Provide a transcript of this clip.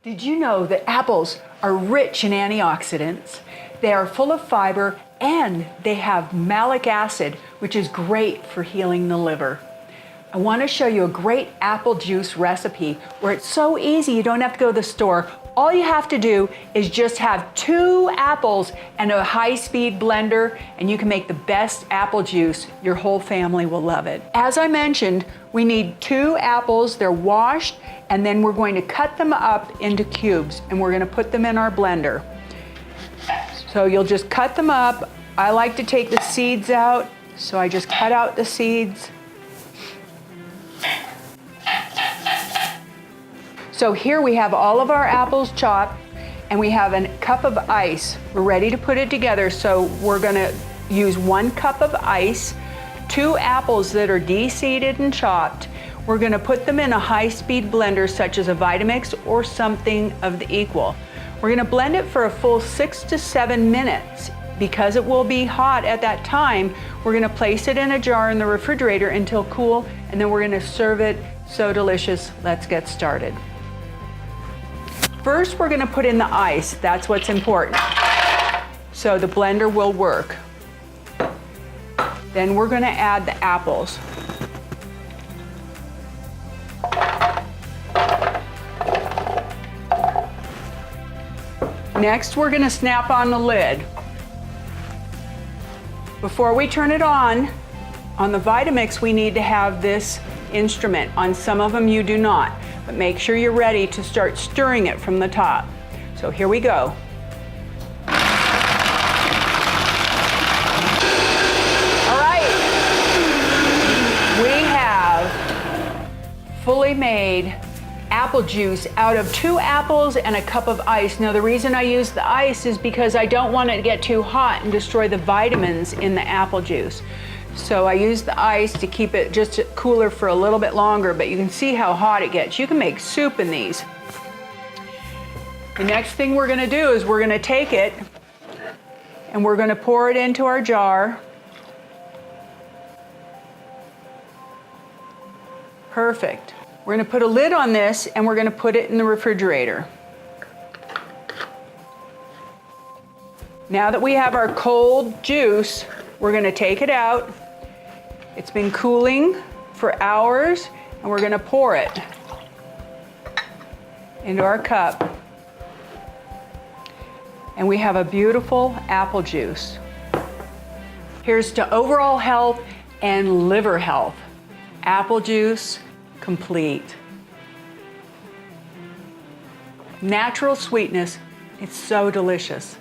Did you know that apples are rich in antioxidants? They are full of fiber and they have malic acid, which is great for healing the liver. I want to show you a great apple juice recipe where it's so easy you don't have to go to the store. All you have to do is just have 2 apples and a high-speed blender, and you can make the best apple juice. Your whole family will love it. As I mentioned, we need 2 apples. They're washed, and then we're going to cut them up into cubes, and we're going to put them in our blender. So you'll just cut them up. I like to take the seeds out, so I just cut out the seeds. So here we have all of our apples chopped, and we have a cup of ice. We're ready to put it together, so we're gonna use 1 cup of ice, 2 apples that are de-seeded and chopped. We're gonna put them in a high-speed blender such as a Vitamix or something of the equal. We're gonna blend it for a full 6 to 7 minutes. Because it will be hot at that time, we're gonna place it in a jar in the refrigerator until cool, and then we're gonna serve it. So delicious. Let's get started. First, we're gonna put in the ice. That's what's important. So the blender will work. Then we're gonna add the apples. Next, we're gonna snap on the lid. Before we turn it on the Vitamix, we need to have this instrument. On some of them, you do not. But make sure you're ready to start stirring it from the top. So here we go. All right. We have fully made apple juice out of 2 apples and a cup of ice. Now the reason I use the ice is because I don't want it to get too hot and destroy the vitamins in the apple juice. So I use the ice to keep it just cooler for a little bit longer, but you can see how hot it gets. You can make soup in these. The next thing we're gonna do is we're gonna take it and we're gonna pour it into our jar. Perfect. We're gonna put a lid on this and we're gonna put it in the refrigerator. Now that we have our cold juice, we're gonna take it out. It's been cooling for hours, and we're gonna pour it into our cup. And we have a beautiful apple juice. Here's to overall health and liver health. Apple juice complete. Natural sweetness, it's so delicious.